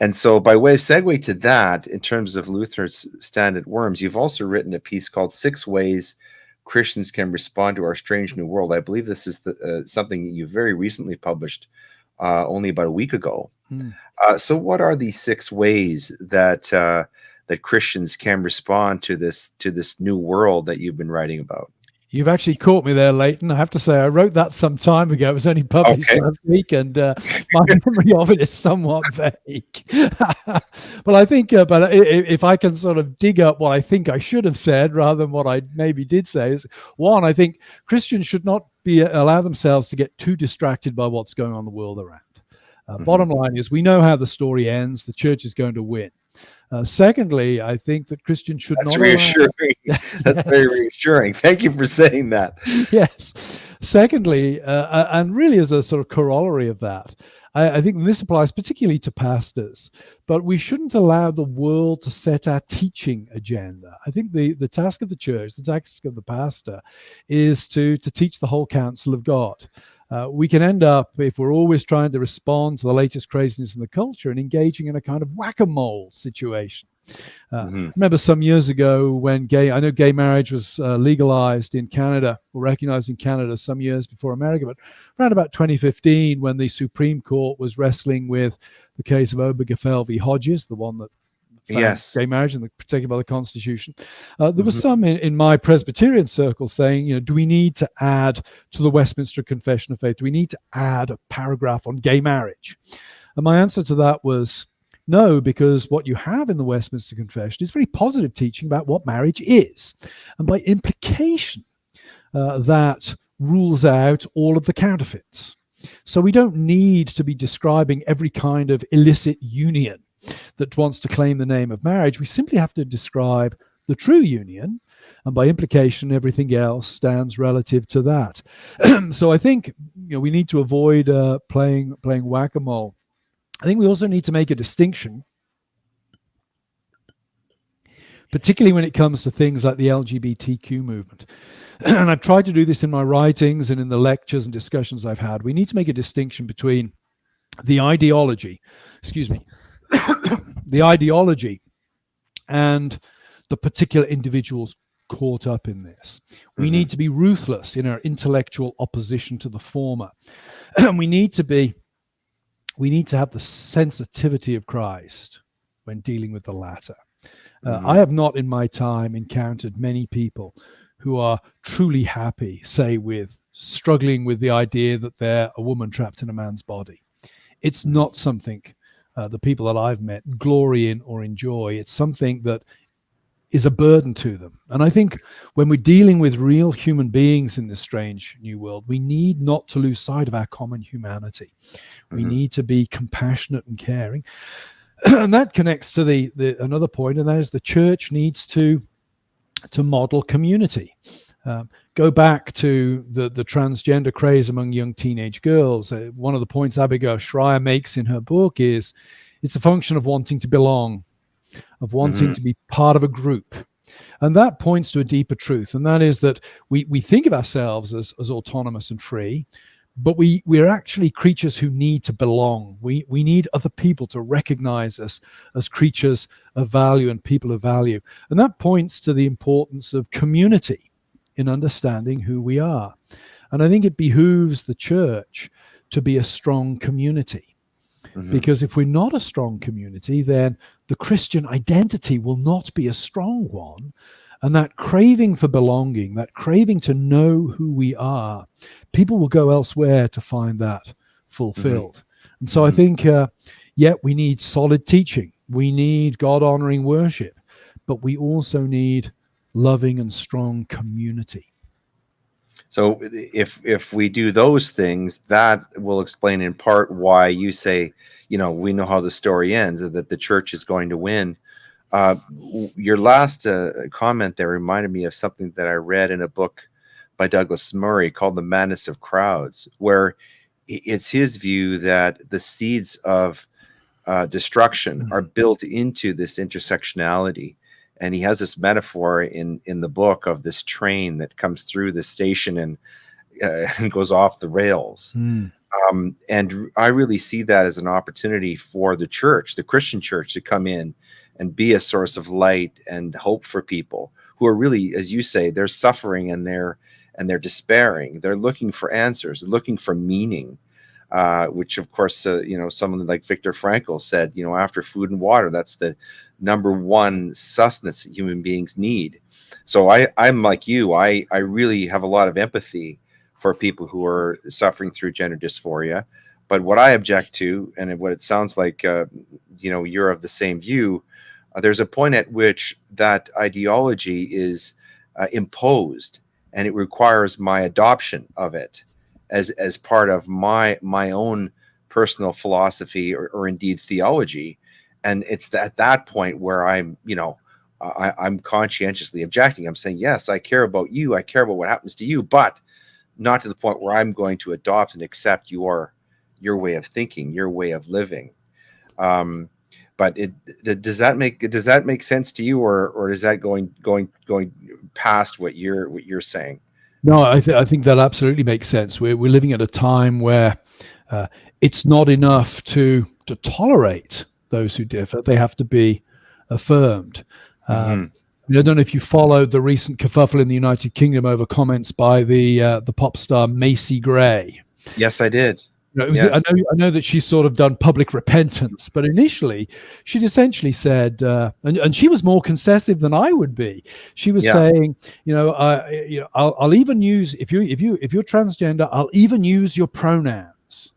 And so by way of segue to that, in terms of Luther's stand at Worms, you've also written a piece called 6 Ways Christians Can Respond to Our Strange New World. I believe this is something you very recently published only about a week ago. So what are these 6 ways that Christians can respond to this new world that you've been writing about? You've actually caught me there, Leighton. I have to say, I wrote that some time ago. It was only published last week, and my memory of it is somewhat vague. But I think, if I can sort of dig up what I think I should have said rather than what I maybe did say, is one, I think Christians should not allow themselves to get too distracted by what's going on in the world around. Bottom line is, we know how the story ends. The church is going to win. Secondly, I think that Christians should not. Reassuring. That's very reassuring. Thank you for saying that. Yes. Secondly, and really as a sort of corollary of that, I think this applies particularly to pastors, but we shouldn't allow the world to set our teaching agenda. I think the task of the church, the task of the pastor, is to teach the whole counsel of God. We can end up, if we're always trying to respond to the latest craziness in the culture, and engaging in a kind of whack-a-mole situation. I remember some years ago when I know gay marriage was legalized in Canada, or recognized in Canada some years before America, but around about 2015, when the Supreme Court was wrestling with the case of Obergefell v. Hodges, the one that gay marriage and protected by the Constitution. There was some in my Presbyterian circle saying, do we need to add to the Westminster Confession of Faith? Do we need to add a paragraph on gay marriage? And my answer to that was no, because what you have in the Westminster Confession is very positive teaching about what marriage is. And by implication, that rules out all of the counterfeits. So we don't need to be describing every kind of illicit union that wants to claim the name of marriage. We simply have to describe the true union, and by implication, everything else stands relative to that. So I think we need to avoid playing whack-a-mole. I think we also need to make a distinction, particularly when it comes to things like the LGBTQ movement. And I've tried to do this in my writings and in the lectures and discussions I've had. We need to make a distinction between the ideology, the ideology and the particular individuals caught up in this. We need to be ruthless in our intellectual opposition to the former. And we need to have the sensitivity of Christ when dealing with the latter. I have not in my time encountered many people who are truly happy, say, with struggling with the idea that they're a woman trapped in a man's body. It's not something the people that I've met glory in or enjoy. It's something that is a burden to them. And I think when we're dealing with real human beings in this strange new world, we need not to lose sight of our common humanity. We need to be compassionate and caring. And that connects to the another point, and that is the church needs to model community. Go back to the transgender craze among young teenage girls. One of the points Abigail Schreier makes in her book is it's a function of wanting to belong, of wanting to be part of a group. And that points to a deeper truth, and that is that we think of ourselves as autonomous and free, but we're actually creatures who need to belong. We need other people to recognize us as creatures of value and people of value. And that points to the importance of community in understanding who we are. And I think it behooves the church to be a strong community. Because if we're not a strong community, then the Christian identity will not be a strong one. And that craving for belonging, that craving to know who we are, people will go elsewhere to find that fulfilled. And so I think, we need solid teaching. We need God-honoring worship, but we also need loving and strong community. So if we do those things, that will explain in part why you say, we know how the story ends, that the church is going to win. Your last comment there reminded me of something that I read in a book by Douglas Murray called The Madness of Crowds, where it's his view that the seeds of destruction are built into this intersectionality. And he has this metaphor in the book of this train that comes through the station and goes off the rails. And I really see that as an opportunity for the church, the Christian church, to come in and be a source of light and hope for people who are really, as you say, they're suffering and they're despairing. They're looking for answers, they're looking for meaning, which of course, someone like Viktor Frankl said, after food and water, that's the number one sustenance that human beings need. So I'm like you, I really have a lot of empathy for people who are suffering through gender dysphoria. But what I object to, and what it sounds like, you're of the same view, there's a point at which that ideology is imposed, and it requires my adoption of it as part of my own personal philosophy or indeed theology. And it's at that point where I'm conscientiously objecting. I'm saying, yes, I care about you. I care about what happens to you, but not to the point where I'm going to adopt and accept your way of thinking, your way of living. But does that make sense to you, or is that going past what you're saying? No, I think that absolutely makes sense. We're living at a time where it's not enough to tolerate those who differ; they have to be affirmed. I don't know if you followed the recent kerfuffle in the United Kingdom over comments by the pop star Macy Gray. Yes, I did. Yes. I know that she's sort of done public repentance, but initially she'd essentially said, and she was more concessive than I would be. She was saying, I'll even use if you're transgender, I'll even use your pronouns,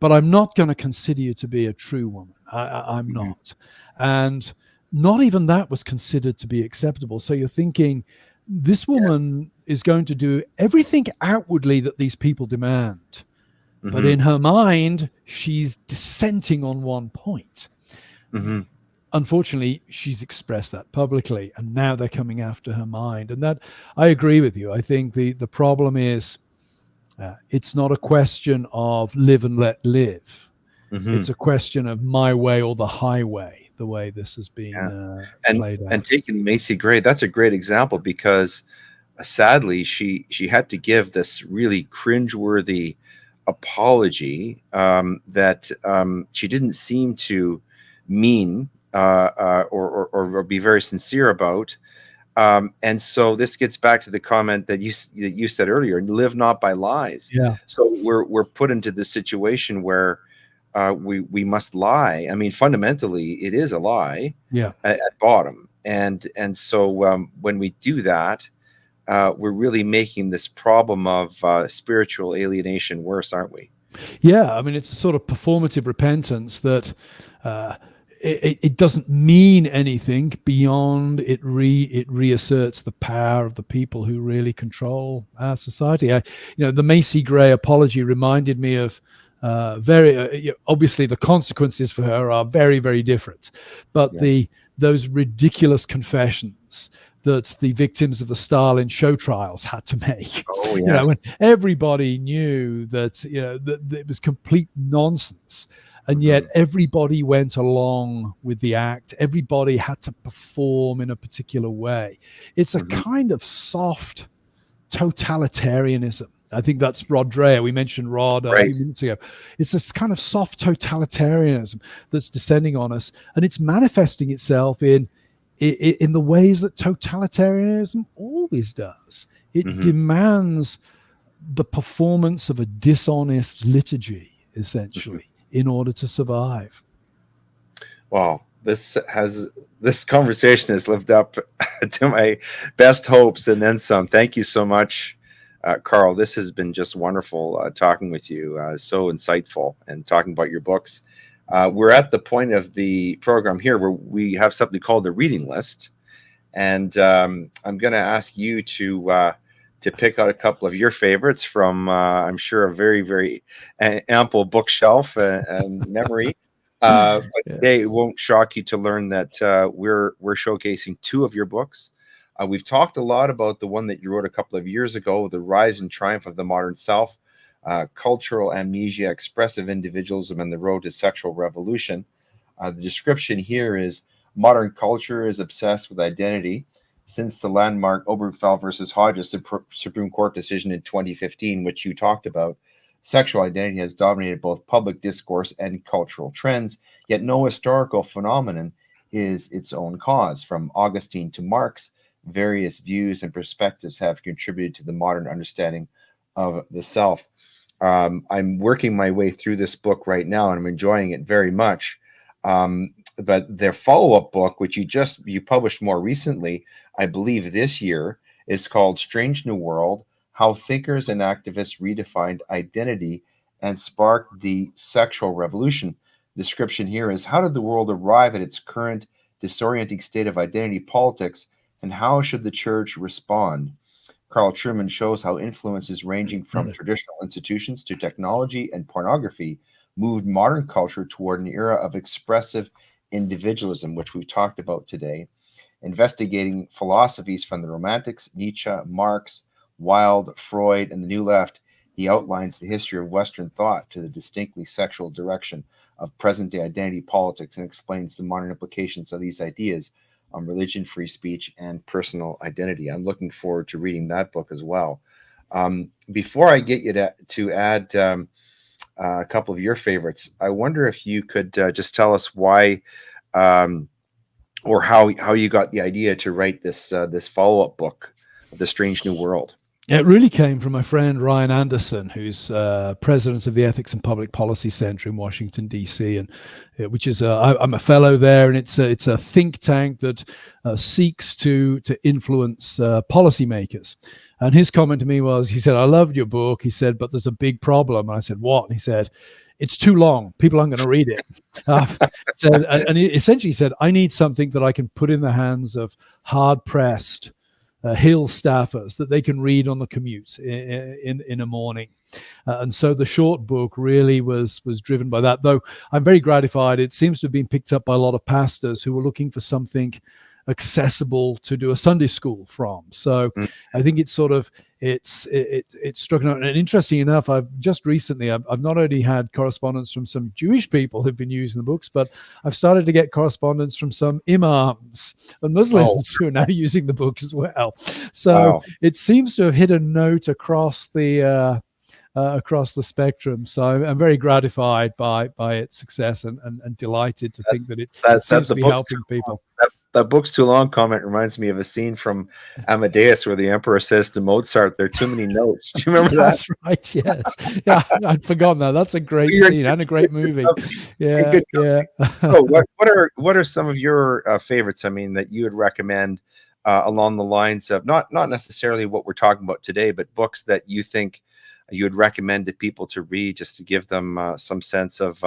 but I'm not going to consider you to be a true woman. I'm not, and not even that was considered to be acceptable. So you're thinking, this woman is going to do everything outwardly that these people demand. But in her mind, she's dissenting on one point. Unfortunately, she's expressed that publicly, and now they're coming after her mind. And that, I agree with you. I think the problem is it's not a question of live and let live. It's a question of my way or the highway, the way this has been played out. And taking Macy Gray, that's a great example, because sadly, she had to give this really cringeworthy apology that she didn't seem to mean or be very sincere about, and so this gets back to the comment that you said earlier: live not by lies. So we're put into this situation where we must lie. I mean, fundamentally, it is a lie at bottom, and so when we do that, we're really making this problem of spiritual alienation worse, aren't we? Yeah, I mean, it's a sort of performative repentance that it doesn't mean anything beyond it reasserts the power of the people who really control our society. The Macy Gray apology reminded me of very obviously the consequences for her are very, very different, but those ridiculous confessions that the victims of the Stalin show trials had to make. Oh, yes. When everybody knew that that it was complete nonsense, and yet everybody went along with the act. Everybody had to perform in a particular way. It's a kind of soft totalitarianism. I think that's Rod Dreher. We mentioned Rod a few minutes ago. It's this kind of soft totalitarianism that's descending on us, and it's manifesting itself in the ways that totalitarianism always does. It demands the performance of a dishonest liturgy, essentially, in order to survive. Wow, this conversation has lived up to my best hopes and then some. Thank you so much, Carl. This has been just wonderful talking with you. So insightful, and talking about your books. We're at the point of the program here where we have something called the reading list, and I'm going to ask you to pick out a couple of your favorites from, I'm sure, a very, very ample bookshelf and memory. But today it won't shock you to learn that we're showcasing two of your books. We've talked a lot about the one that you wrote a couple of years ago, The Rise and Triumph of the Modern Self, Cultural Amnesia, Expressive Individualism, and the Road to Sexual Revolution. The description here is: modern culture is obsessed with identity. Since the landmark Obergefell versus Hodges Supreme Court decision in 2015, which you talked about, sexual identity has dominated both public discourse and cultural trends, yet no historical phenomenon is its own cause. From Augustine to Marx, various views and perspectives have contributed to the modern understanding of the self. I'm working my way through this book right now, and I'm enjoying it very much. But their follow-up book, which you published more recently, I believe this year, is called Strange New World: How Thinkers and Activists Redefined Identity and Sparked the Sexual Revolution. The description here is: how did the world arrive at its current disorienting state of identity politics, and how should the church respond? Carl Trueman shows how influences ranging from traditional institutions to technology and pornography moved modern culture toward an era of expressive individualism, which we've talked about today. Investigating philosophies from the Romantics, Nietzsche, Marx, Wilde, Freud, and the New Left, he outlines the history of Western thought to the distinctly sexual direction of present-day identity politics, and explains the modern implications of these ideas on religion, free speech, and personal identity. I'm looking forward to reading that book as well. Before I get you to add a couple of your favorites, I wonder if you could just tell us why, or how you got the idea to write this follow-up book, The Strange New World. It really came from my friend Ryan Anderson, who's president of the Ethics and Public Policy Center in Washington, D.C., and which is I'm a fellow there, and it's a think tank that seeks to influence policymakers. And his comment to me was, he said, "I loved your book." He said, "But there's a big problem." And I said, "What?" And he said, "It's too long. People aren't going to read it." And he essentially said, "I need something that I can put in the hands of hard-pressed Hill staffers that they can read on the commute in a morning." And so the short book really was driven by that, though I'm very gratified. It seems to have been picked up by a lot of pastors who were looking for something accessible to do a Sunday school from. So I think it's sort of it's struck out. And interesting enough, I've just recently I've not only had correspondence from some Jewish people who've been using the books, but I've started to get correspondence from some imams and Muslims who are now using the book as well. So it seems to have hit a note across the spectrum. So I'm very gratified by its success, and delighted to think that it seems to be helping people. That book's too long comment reminds me of a scene from Amadeus where the emperor says to Mozart, "There are too many notes." Do you remember that? That's right, yes. Yeah, I'd forgotten that. That's a great scene and a great movie. Yeah. So what are some of your favorites, I mean, that you would recommend along the lines of not necessarily what we're talking about today, but books that you think you would recommend to people to read, just to give them some sense of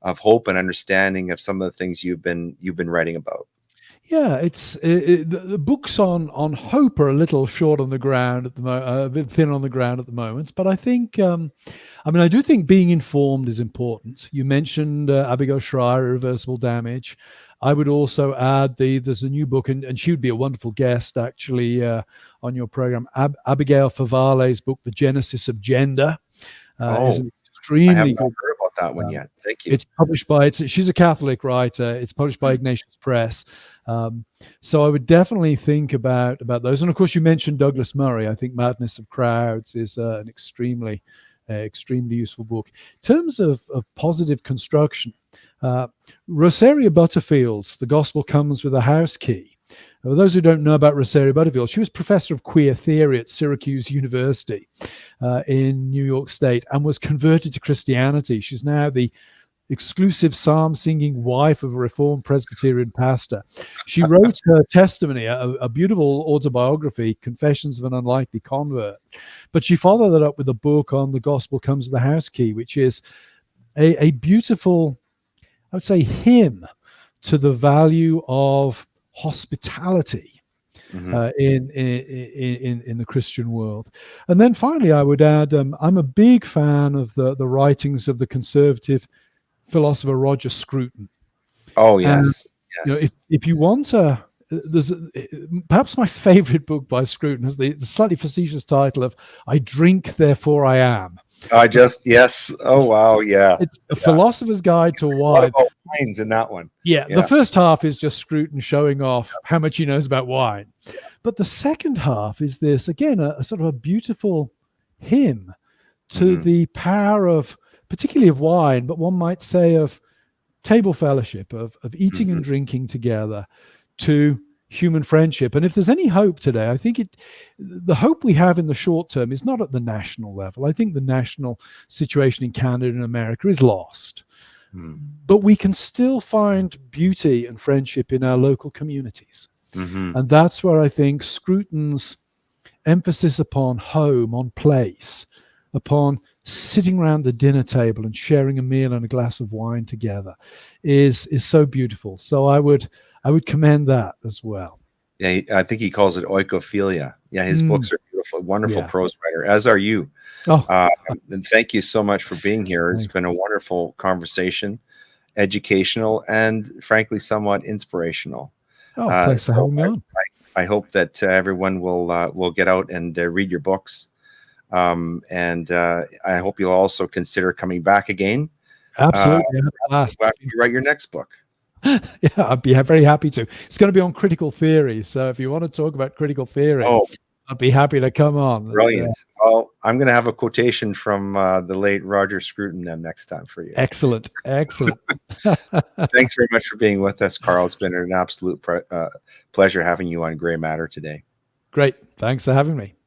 hope and understanding of some of the things you've been writing about? Yeah, the books on hope are a little short on the ground at the moment, a bit thin on the ground at the moment. But I think, I do think being informed is important. You mentioned Abigail Schreier, Irreversible Damage. I would also add there's a new book, and she would be a wonderful guest actually on your program. Abigail Favale's book, The Genesis of Gender, is an extremely I haven't good. heard about that one yet. Thank you. It's published by she's a Catholic writer. It's published by Ignatius Press. So I would definitely think about those. And of course, you mentioned Douglas Murray. I think Madness of Crowds is an extremely useful book. In terms of positive construction, Rosaria Butterfield's The Gospel Comes with a House Key For those who don't know about Rosario Butterfield, she was professor of queer theory at Syracuse University in New York State and was converted to Christianity. She's now the exclusive psalm-singing wife of a Reformed Presbyterian pastor. She wrote her testimony, a beautiful autobiography, Confessions of an Unlikely Convert. But she followed that up with a book on The Gospel Comes with the House Key, which is a beautiful, I would say, hymn to the value of hospitality in the Christian world. And then finally, I would add, I'm a big fan of the writings of the conservative philosopher Roger Scruton. Oh, yes. Yes. If you want there's perhaps my favorite book by Scruton has the slightly facetious title of "I Drink, Therefore I Am." Yes. Oh, wow. Yeah. It's a philosopher's guide to wine. A lot about wines in that one. Yeah. The first half is just Scruton showing off how much he knows about wine. But the second half is this, again, a sort of a beautiful hymn to the power of, particularly of wine, but one might say of table fellowship, of eating and drinking together, to human friendship. And if there's any hope today, I think the hope we have in the short term is not at the national level. I think the national situation in Canada and America is lost. But we can still find beauty and friendship in our local communities. And that's where I think Scruton's emphasis upon home, on place, upon sitting around the dinner table and sharing a meal and a glass of wine together is so beautiful. So I would commend that as well. Yeah, I think he calls it oikophilia. Yeah, his books are beautiful, wonderful prose writer, as are you. And thank you so much for being here. It's been a wonderful conversation, educational, and frankly, somewhat inspirational. Thanks for having me on. I hope that everyone will get out and read your books. And I hope you'll also consider coming back again. Absolutely. After you write your next book. Yeah, I'd be very happy to. It's going to be on critical theory. So if you want to talk about critical theory, I'd be happy to come on. Brilliant. Well, I'm going to have a quotation from the late Roger Scruton then next time for you. Excellent. Thanks very much for being with us, Carl. It's been an absolute pleasure having you on Gray Matter today. Great. Thanks for having me.